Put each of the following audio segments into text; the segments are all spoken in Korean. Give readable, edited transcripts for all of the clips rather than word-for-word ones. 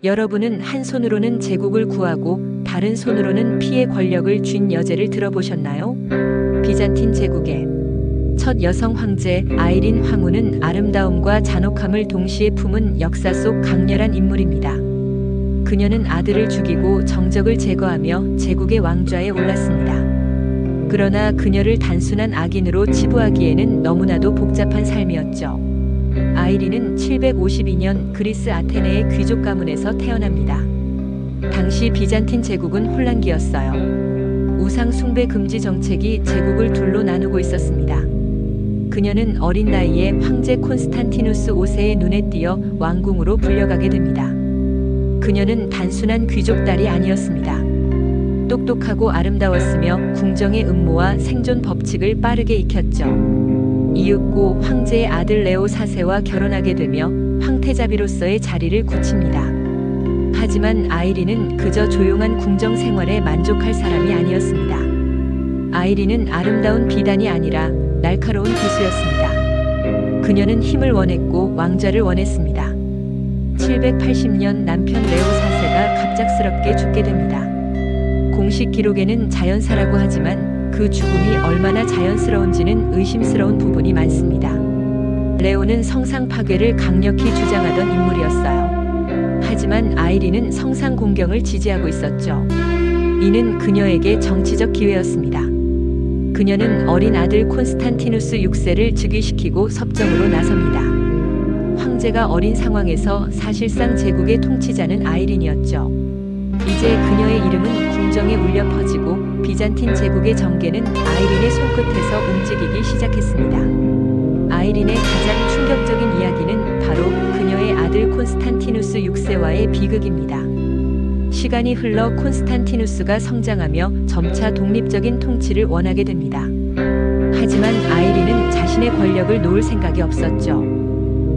여러분은 한 손으로는 제국을 구하고 다른 손으로는 피의 권력을 쥔 여제를 들어보셨나요? 비잔틴 제국의 첫 여성 황제 아이린 황후는 아름다움과 잔혹함을 동시에 품은 역사 속 강렬한 인물입니다. 그녀는 아들을 죽이고 정적을 제거하며 제국의 왕좌에 올랐습니다. 그러나 그녀를 단순한 악인으로 치부하기에는 너무나도 복잡한 삶이었죠. 아이린은 752년 그리스 아테네의 귀족 가문에서 태어납니다. 당시 비잔틴 제국은 혼란기였어요. 우상 숭배 금지 정책이 제국을 둘로 나누고 있었습니다. 그녀는 어린 나이에 황제 콘스탄티누스 5세의 눈에 띄어 왕궁으로 불려가게 됩니다. 그녀는 단순한 귀족 딸이 아니었습니다. 똑똑하고 아름다웠으며 궁정의 음모와 생존 법칙을 빠르게 익혔죠. 이윽고 황제의 아들 레오 4세와 결혼하게 되며 황태자비로서의 자리를 굳힙니다. 하지만 아이린은 그저 조용한 궁정 생활에 만족할 사람이 아니었습니다. 아이린은 아름다운 비단이 아니라 날카로운 기수였습니다. 그녀는 힘을 원했고 왕좌를 원했습니다. 780년 남편 레오 4세가 갑작스럽게 죽게 됩니다. 공식 기록에는 자연사라고 하지만 그 죽음이 얼마나 자연스러운지는 의심스러운 부분이 많습니다. 레오는 성상 파괴를 강력히 주장하던 인물이었어요. 하지만 아이린은 성상 공경을 지지하고 있었죠. 이는 그녀에게 정치적 기회였습니다. 그녀는 어린 아들 콘스탄티누스 6세를 즉위시키고 섭정으로 나섭니다. 황제가 어린 상황에서 사실상 제국의 통치자는 아이린이었죠. 이제 그녀의 이름은 궁정에 울려 퍼지고 비잔틴 제국의 전개는 아이린의 손끝에서 움직이기 시작했습니다. 아이린의 가장 충격적인 이야기는 바로 그녀의 아들 콘스탄티누스 6세와의 비극입니다. 시간이 흘러 콘스탄티누스가 성장하며 점차 독립적인 통치를 원하게 됩니다. 하지만 아이린은 자신의 권력을 놓을 생각이 없었죠.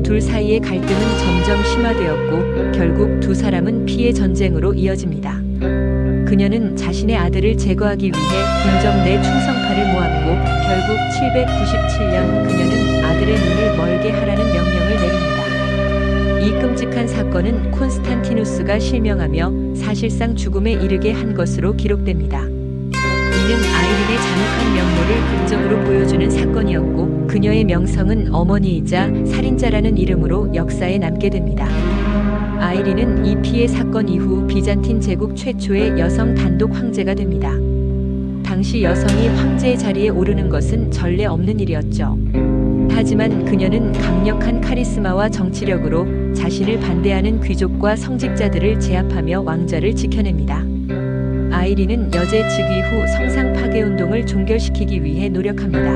둘 사이의 갈등은 점점 심화되었고 결국 두 사람은 피의 전쟁으로 이어집니다. 그녀는 자신의 아들을 제거하기 위해 궁정 내 충성파를 모았고 결국 797년 그녀는 아들의 눈을 멀게 하라는 명령을 내립니다. 이 끔찍한 사건은 콘스탄티누스가 실명하며 사실상 죽음에 이르게 한 것으로 기록됩니다. 이는 아이린의 잔혹한 면모를 극적으로 보여주는 사건이었고 그녀의 명성은 어머니이자 살인자라는 이름으로 역사에 남게 됩니다. 아이린은 이 피해 사건 이후 비잔틴 제국 최초의 여성 단독 황제가 됩니다. 당시 여성이 황제의 자리에 오르는 것은 전례 없는 일이었죠. 하지만 그녀는 강력한 카리스마와 정치력으로 자신을 반대하는 귀족과 성직자들을 제압하며 왕좌를 지켜냅니다. 아이린은 여제 즉위 후 성상 파괴 운동을 종결시키기 위해 노력합니다.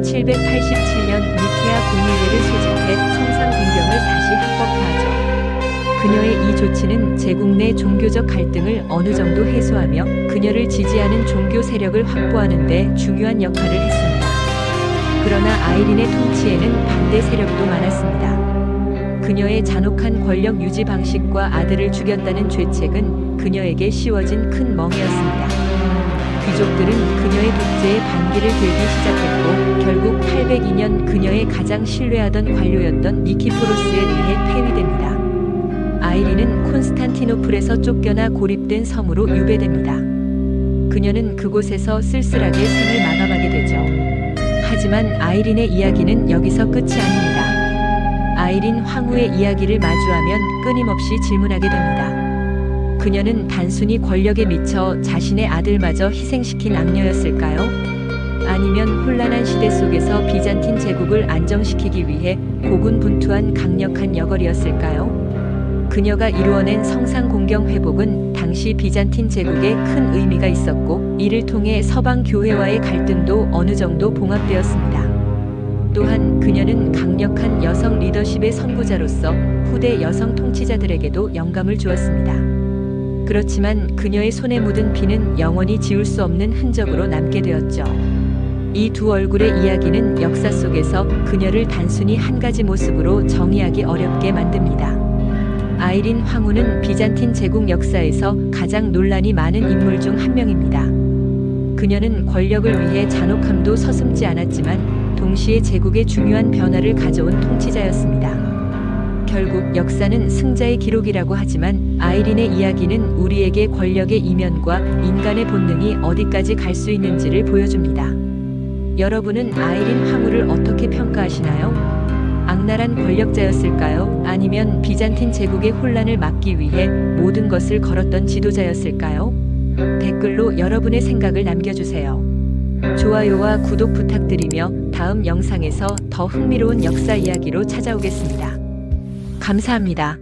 787년 니케아 공의회를 소집해 성상 공경을 다시 합법화하죠. 그녀의 이 조치는 제국 내 종교적 갈등을 어느 정도 해소하며 그녀를 지지하는 종교 세력을 확보하는 데 중요한 역할을 했습니다. 그러나 아이린의 통치에는 반대 세력도 많았습니다. 그녀의 잔혹한 권력 유지 방식과 아들을 죽였다는 죄책은 그녀에게 씌워진 큰 멍이었습니다. 귀족들은 그녀의 독재에 반기를 들기 시작했고 결국 802년 그녀의 가장 신뢰하던 관료였던 니키포로스에 의해 폐위됩니다. 아이린은 콘스탄티노플에서 쫓겨나 고립된 섬으로 유배됩니다. 그녀는 그곳에서 쓸쓸하게 생을 마감하게 되죠. 하지만 아이린의 이야기는 여기서 끝이 아닙니다. 아이린 황후의 이야기를 마주하면 끊임없이 질문하게 됩니다. 그녀는 단순히 권력에 미쳐 자신의 아들마저 희생시킨 악녀였을까요? 아니면 혼란한 시대 속에서 비잔틴 제국을 안정시키기 위해 고군분투한 강력한 여걸이었을까요? 그녀가 이루어낸 성상 공경 회복은 당시 비잔틴 제국에 큰 의미가 있었고 이를 통해 서방 교회와의 갈등도 어느 정도 봉합되었습니다. 또한 그녀는 강력한 여성 리더십의 선구자로서 후대 여성 통치자들에게도 영감을 주었습니다. 그렇지만 그녀의 손에 묻은 피는 영원히 지울 수 없는 흔적으로 남게 되었죠. 이 두 얼굴의 이야기는 역사 속에서 그녀를 단순히 한 가지 모습으로 정의하기 어렵게 만듭니다. 아이린 황후는 비잔틴 제국 역사에서 가장 논란이 많은 인물 중 한 명입니다. 그녀는 권력을 위해 잔혹함도 서슴지 않았지만 동시에 제국에 중요한 변화를 가져온 통치자였습니다. 결국 역사는 승자의 기록이라고 하지만 아이린의 이야기는 우리에게 권력의 이면과 인간의 본능이 어디까지 갈 수 있는지를 보여줍니다. 여러분은 아이린 황후를 어떻게 평가하시나요? 악랄한 권력자였을까요? 아니면 비잔틴 제국의 혼란을 막기 위해 모든 것을 걸었던 지도자였을까요? 댓글로 여러분의 생각을 남겨주세요. 좋아요와 구독 부탁드리며 다음 영상에서 더 흥미로운 역사 이야기로 찾아오겠습니다. 감사합니다.